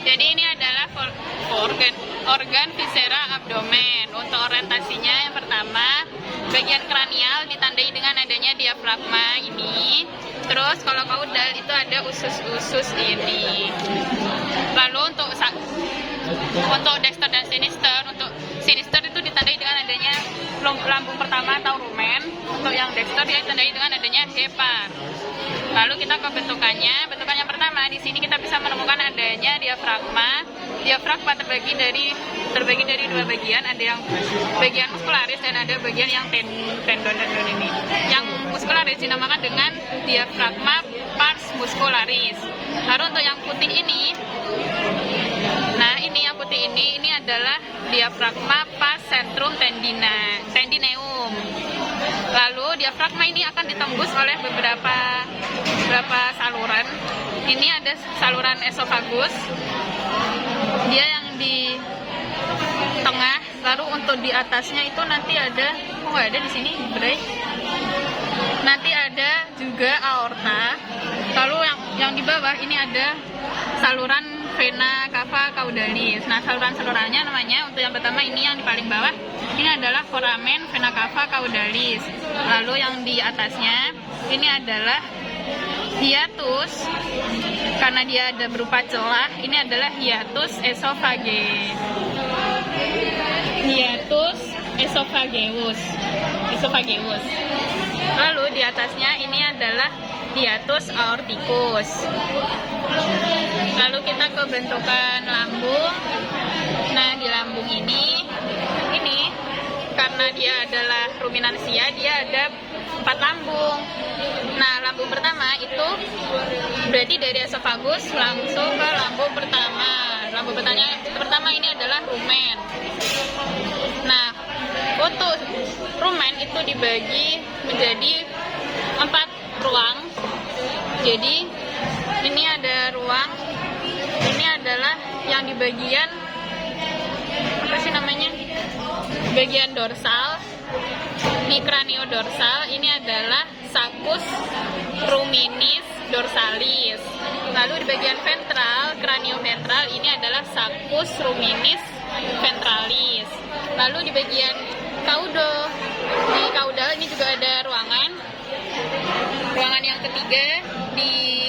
Jadi ini adalah organ viscera abdomen. Untuk orientasinya yang pertama, bagian kranial ditandai dengan adanya diafragma ini. Terus kalau kaudal itu ada usus-usus ini. Lalu untuk dexter dan sinister, untuk sinister itu ditandai dengan adanya lambung pertama atau rumen. Untuk yang dexter dia ditandai dengan adanya hepar. Lalu kita ke bentukannya. Bentukan yang pertama di sini kita bisa menemukan adanya diafragma. Diafragma terbagi dari dua bagian. Ada yang bagian muskularis dan ada bagian yang tendon ini. Yang muskularis dinamakan dengan diafragma pars muscularis. Lalu untuk yang putih ini, nah ini yang putih ini adalah diafragma pars centrum tendineum. Lalu diafragma ini akan ditembus oleh beberapa saluran. Ini ada saluran esofagus, dia yang di tengah. Lalu untuk di atasnya itu nanti ada, nggak ada di sini, Bray. Nanti ada juga aorta. Lalu yang di bawah ini ada saluran vena cava caudalis. Nah, salurannya namanya, untuk yang pertama ini yang di paling bawah, ini adalah foramen vena cava caudalis. Lalu yang di atasnya ini adalah hiatus, karena dia ada berupa celah. Ini adalah hiatus esophageus. Lalu di atasnya ini adalah hiatus aorticus. Lalu kita ke bentukan lambung. Nah, di lambung ini karena dia adalah ruminansia, dia ada 4 lambung. Nah, lambung pertama itu berarti dari esofagus langsung ke lambung pertama. Lambung pertama ini adalah rumen. Nah, untuk rumen itu dibagi menjadi 4 ruang. Jadi ini ada ruang, ini adalah yang di bagian apa sih namanya? Bagian dorsal. Ini craniodorsal, ini adalah saccus ruminis dorsalis. Lalu di bagian ventral, cranioventral, ini adalah saccus ruminis ventralis. Lalu di bagian caudal ini juga ada ruangan. Ruangan yang ketiga di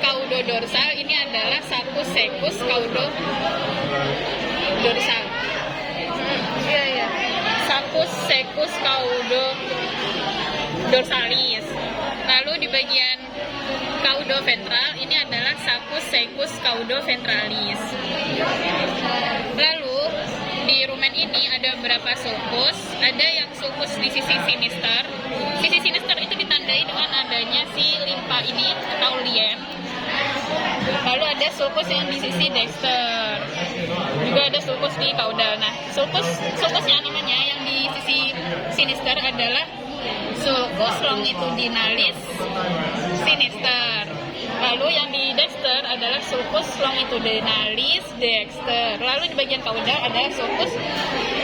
caudodorsal, ini adalah saccus secus caudodorsal. Saccus secus caudodorsalis. Lalu di bagian caudoventral ini adalah saccus secus caudoventralis. Lalu di rumen ini ada beberapa sulcus. Ada yang sulcus di sisi sinister. Sisi sinister itu ditandai dengan adanya si limpa ini atau lien. Lalu ada sulcus yang di sisi dexter. Juga ada sulcus di caudal. Nah, sulcusnya namanya yang di sisi sinister adalah sulcus longitudinalis sinister. Lalu yang di dexter adalah sulcus longitudinalis dexter. Lalu di bagian caudal ada sulcus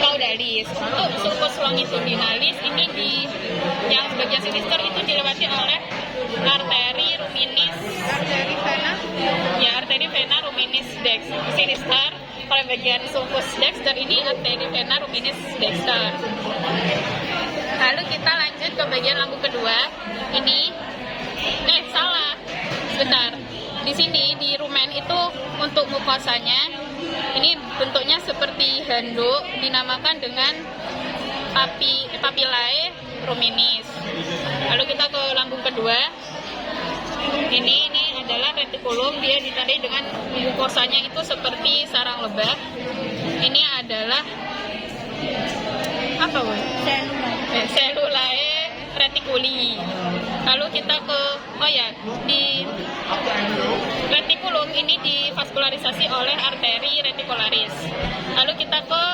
caudalis. Untuk sulcus longitudinalis ini yang bagian sinister itu dilewati oleh arteri vena ruminis sinister. Kalau bagian sulcus dexter ini arteri vena ruminis dexter. Lalu kita lanjut ke bagian lambung kedua. Sebentar. Di sini di rumen itu untuk mukosanya ini bentuknya seperti handuk, dinamakan dengan papillae ruminis. Lalu kita ke lambung kedua. Ini adalah retikulum, dia ditandai dengan mukosanya itu seperti sarang lebah. Ini adalah apa, Woy? Cellulae reticuli. Lalu kita ke di retikulum ini divaskularisasi oleh arteri reticularis. Lalu kita ke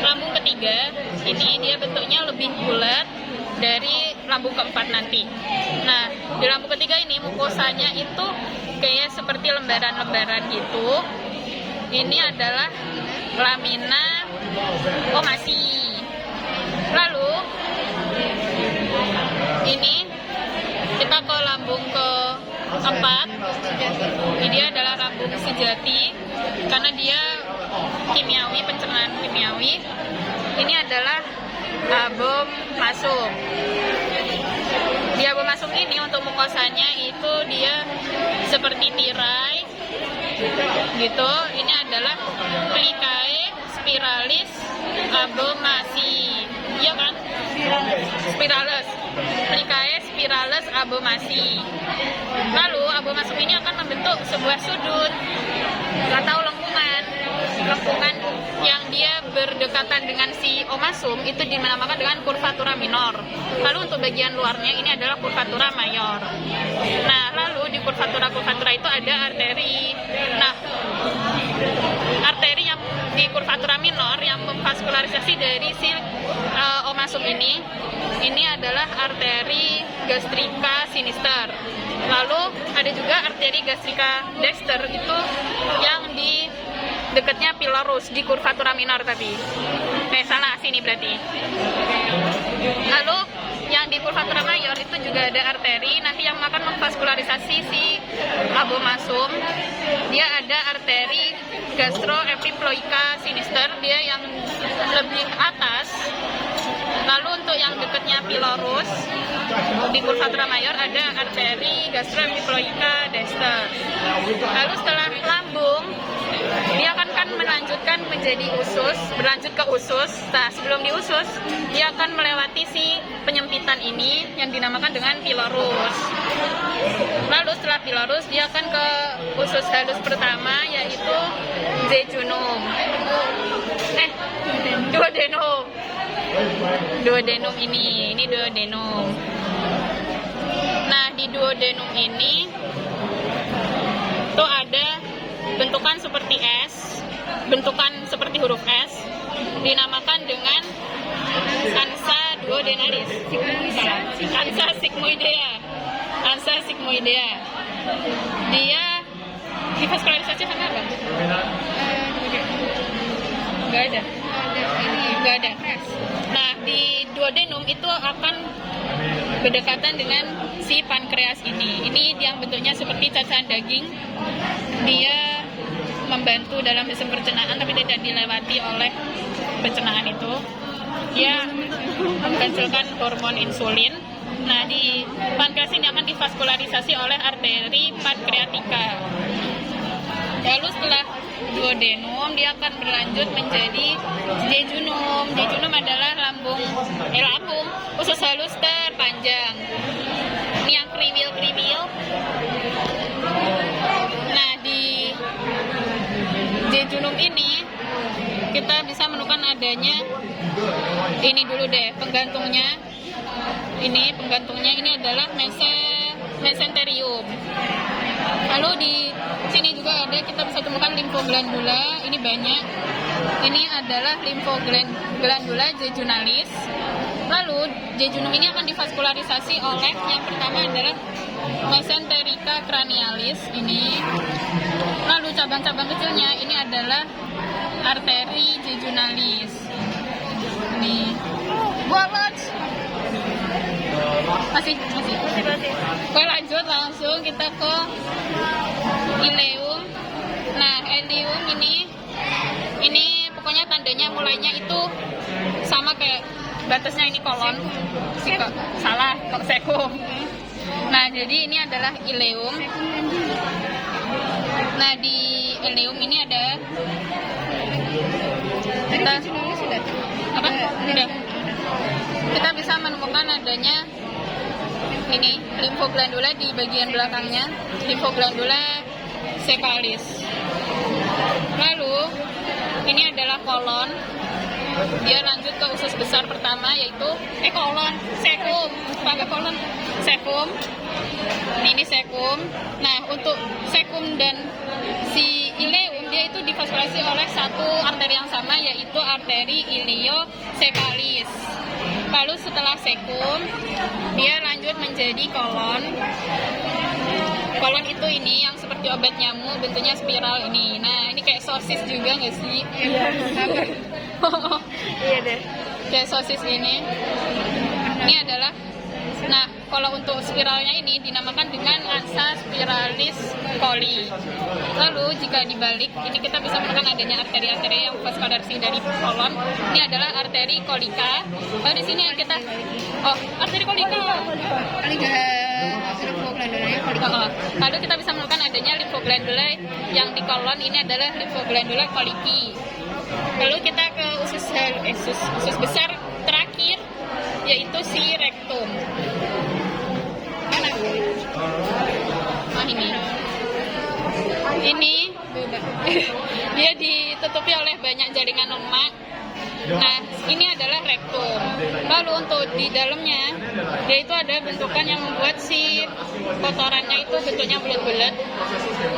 lambung ketiga. Ini dia bentuknya lebih bulat dari lambung keempat nanti. Nah, di lambung ketiga ini mukosanya itu kayak seperti lembaran-lembaran gitu. Ini adalah lamina omasi. Lalu ini kita ke lambung keempat, ini dia adalah lambung sejati karena dia kimiawi, pencernaan kimiawi. Ini adalah album masum. Di album masum ini untuk mukosanya itu dia seperti tirai gitu. Ini adalah plicae spiralis abomasi, iya kan? Spiralis, plicae spiralis abomasi. Lalu abomasum ini akan membentuk sebuah sudut atau lengkungan yang dia berdekatan dengan si omasum itu dinamakan dengan curvatura minor. Lalu untuk bagian luarnya ini adalah curvatura mayor. Nah, lalu di curvatura itu ada arteri. Nah, arteri yang di curvatura minor yang memvaskularisasi dari si omasum ini adalah arteri gastrica sinister. Lalu ada juga arteri gastrica dexter itu yang di dekatnya pilarus di curvatura minor tadi. Salah sini berarti. Lalu yang di curvatura mayor itu juga ada arteri nanti yang akan memvaskularisasi si abomasum. Dia ada arteri gastroepiploica sinister, dia yang lebih atas. Lalu untuk yang dekatnya pilarus di curvatura mayor ada arteri gastroepiploica dexter. Lalu setelah lambung dia akan melanjutkan menjadi usus, berlanjut ke usus. Nah, sebelum di usus dia akan melewati si penyempitan ini yang dinamakan dengan pilarus. Lalu setelah pilarus dia akan ke usus halus pertama yaitu jejunum. Duodenum ini duodenum. Nah, di duodenum ini tuh ada bentukan seperti S, bentukan seperti huruf S, dinamakan dengan ansa duodenalis. Ansa sigmoidea. Dia divaskularisasi sama apa? Gak ada. Nah, di duodenum itu akan berdekatan dengan si pankreas ini. Ini yang bentuknya seperti cacahan daging. Dia membantu dalam sistem pencernaan tapi tidak dilewati oleh pencernaan itu. Dia menghasilkan hormon insulin. Nah, di pankreas ini akan divaskularisasi oleh arteri pankreatika. Lalu setelah duodenum dia akan berlanjut menjadi jejunum. Jejunum adalah lambung usus halus terpanjang. Ini yang kriwil. Nah, di jejunum ini kita bisa menemukan adanya ini dulu deh penggantungnya. Ini adalah mesenterium. Lalu di sini juga ada, kita bisa temukan limfoglandula. Ini banyak. Ini adalah limfoglandula jejunalis. Lalu jejunum ini akan divaskularisasi oleh yang pertama adalah mesenterica cranialis ini. Lalu cabang-cabang kecilnya ini adalah arteri jejunalis. Ini. Masih. Oke, lanjut langsung kita ke ileum. Nah, ileum ini pokoknya tandanya mulainya itu sama kayak batasnya ini kolon. Salah, kok sekum. Nah, jadi ini adalah ileum. Nah, di ileum ini ada kita bisa menemukan adanya ini limfoglandula di bagian belakangnya, limfoglandula cepalis. Lalu ini adalah kolon. Dia lanjut ke usus besar pertama yaitu sekum. Sekum. Ini sekum. Nah, untuk sekum dan si ileum dia itu divaskularisasi oleh satu arteri yang sama yaitu arteri iliocepalis. Lalu setelah sekum dia lanjut menjadi kolon. Kolon itu ini yang seperti obat nyamuk, bentuknya spiral ini. Nah, ini kayak sosis juga nggak sih? Iya. Iya deh. Kayak sosis ini. Ini adalah, nah kalau untuk spiralnya ini dinamakan dengan ansa spiralis coli. Lalu jika dibalik, ini kita bisa menemukan adanya arteri-arteri yang vaskolarsi dari kolon. Ini adalah arteri kolika. Lalu di sini kita, arteri kolika. Lalu kita bisa menemukan adanya limfoglandula yang di kolon. Ini adalah limfoglandula koliki. Lalu kita ke usus besar terakhir, yaitu si rektum. Mana? Ini dia ditutupi oleh banyak jaringan lemak. Nah, ini adalah rektum. Lalu untuk di dalamnya, dia itu ada bentukan yang membuat si kotorannya itu bentuknya bulat-bulat.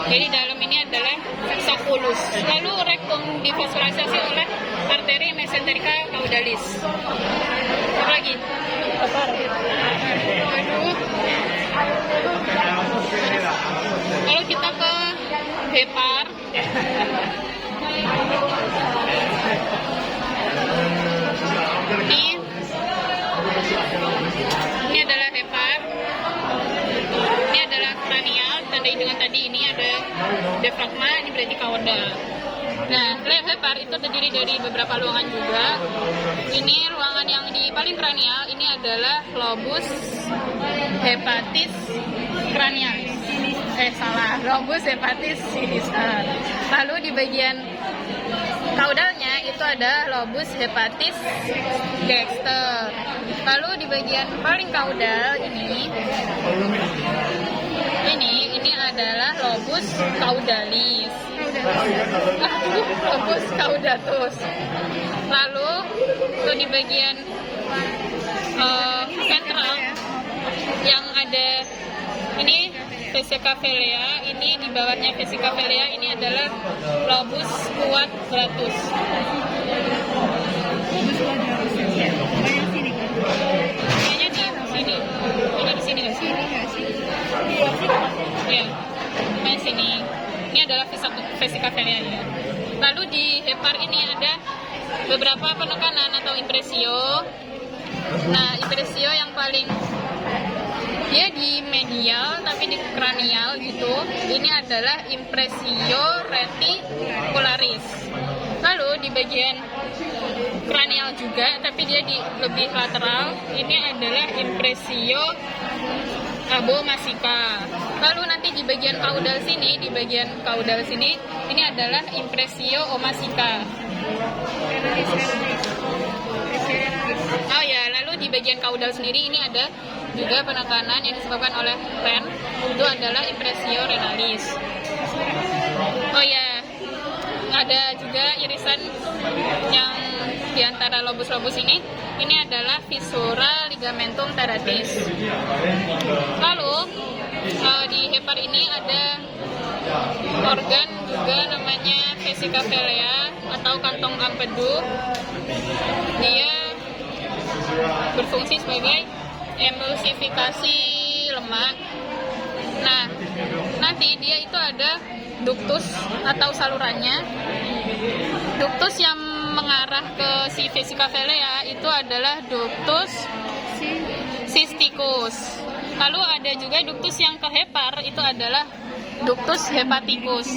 Jadi dalam ini adalah soculus. Lalu rektum divasularisasi oleh arteri mesenterica caudalis. Apa lagi? Lalu kita ke hepar. Ini adalah hepar. Ini adalah kranial, tandai dengan tadi ini ada diafragma, ini berarti kaudal. Nah, hepar itu terdiri dari beberapa ruangan juga. Ini ruangan yang di paling kranial, ini adalah lobus hepatis cranialis. Lobus hepatis sinister. Lalu di bagian kaudalnya itu ada lobus hepatis dexter. Lalu di bagian paling kaudal ini adalah lobus caudalis. Lobus caudatus. Lalu itu di bagian ventral yang ada ini vesica velea, ini di bawahnya vesica velea ini adalah lobus quadratus. Kayaknya di sini. Ini di sini nggak sih? Iya, di sini. Ini adalah vesica velea ya. Lalu di hepar ini ada beberapa penekanan atau impresio. Nah, impresio yang paling dia di medial tapi di kranial gitu. Ini adalah impresio reticularis. Lalu di bagian kranial juga tapi dia di lebih lateral. Ini adalah impresio abomasica. Lalu nanti di bagian kaudal sini, ini adalah impresio omasica. Oh ya, lalu di bagian kaudal sendiri ini ada juga penekanan yang disebabkan oleh ren, itu adalah impresio renalis. Oh ya, ada juga irisan yang di antara lobus-lobus ini adalah viscera ligamentum terratis. Lalu di hepar ini ada organ juga namanya vesica velea atau kantong empedu. Dia berfungsi sebagai emulsifikasi lemak. Nah, nanti dia itu ada ductus atau salurannya. Ductus yang mengarah ke si vesica velea itu adalah ductus cysticus. Lalu ada juga ductus yang ke hepar, itu adalah ductus hepaticus.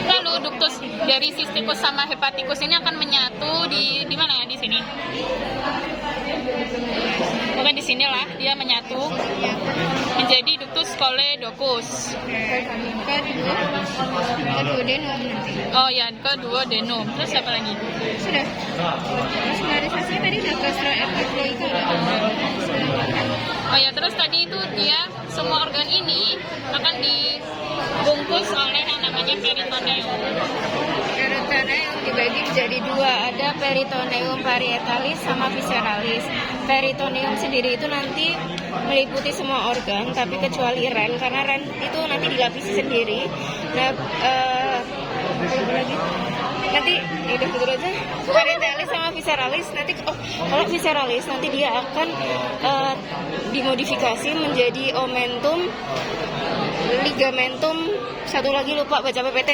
Lalu ductus dari cysticus sama hepaticus ini akan menyatu di mana ya? Di sini. Pokoknya di sinilah dia menyatu menjadi ductus choledocus. Oh ya, ke duodenum. Terus apa lagi? Sudah. Vaskularisasinya tadi udah gastroepifloika. Oh ya, terus tadi itu dia semua organ ini akan dibungkus oleh yang namanya peritoneum. Peritoneum dibagi menjadi dua, ada peritoneum parietalis sama visceralis. Peritoneum sendiri itu nanti meliputi semua organ, tapi kecuali ren, karena ren itu nanti dilapisi sendiri. Nah, apa lagi? Nanti udah betul aja. Parietalis sama visceralis nanti kalau visceralis nanti dia akan dimodifikasi menjadi omentum, ligamentum, satu lagi lupa baca PPT.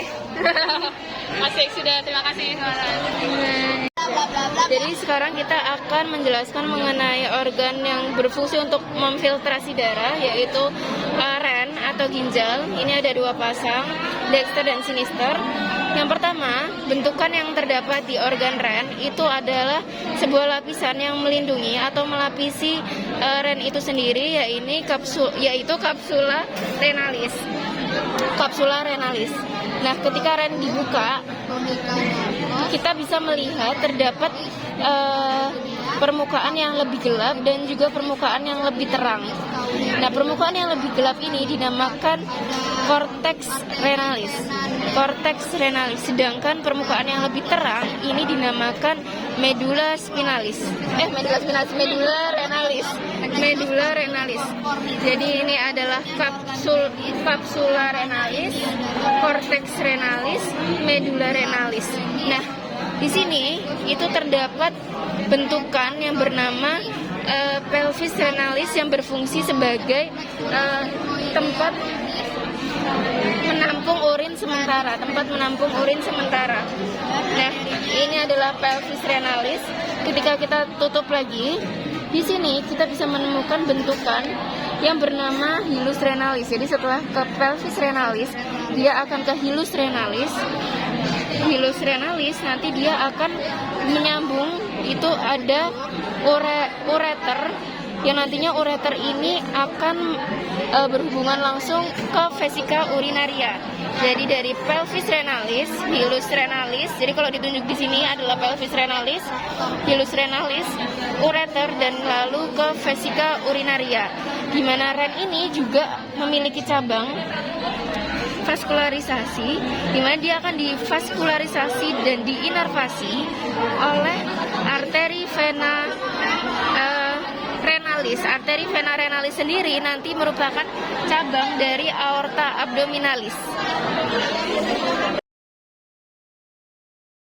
Asik, sudah, terima kasih. Jadi sekarang kita akan menjelaskan mengenai organ yang berfungsi untuk memfiltrasi darah, yaitu ren atau ginjal. Ini ada dua pasang, dexter dan sinister. Yang pertama, bentukan yang terdapat di organ ren itu adalah sebuah lapisan yang melindungi atau melapisi ren itu sendiri, yaitu kapsula renalis. Kapsula renalis. Nah, ketika ren dibuka, kita bisa melihat terdapat permukaan yang lebih gelap dan juga permukaan yang lebih terang. Nah, permukaan yang lebih gelap ini dinamakan cortex renalis. Cortex renalis. Sedangkan permukaan yang lebih terang ini dinamakan medulla spinalis. Medulla renalis. Medulla renalis. Jadi ini adalah kapsula renalis, cortex renalis, medulla renalis. Nah, di sini itu terdapat bentukan yang bernama pelvis renalis yang berfungsi sebagai tempat menampung urin sementara. Nah, ini adalah pelvis renalis. Ketika kita tutup lagi, di sini kita bisa menemukan bentukan yang bernama hilus renalis. Jadi setelah ke pelvis renalis, dia akan ke hilus renalis. Hilus renalis nanti dia akan menyambung, itu ada ureter, yang nantinya ureter ini akan berhubungan langsung ke vesika urinaria. Jadi dari pelvis renalis, hilus renalis, jadi kalau ditunjuk di sini adalah pelvis renalis, hilus renalis, ureter, dan lalu ke vesika urinaria. Di mana ren ini juga memiliki cabang vaskularisasi, di mana dia akan divaskularisasi dan diinervasi oleh arteri vena renalis. Arteri vena renalis sendiri nanti merupakan cabang dari aorta abdominalis.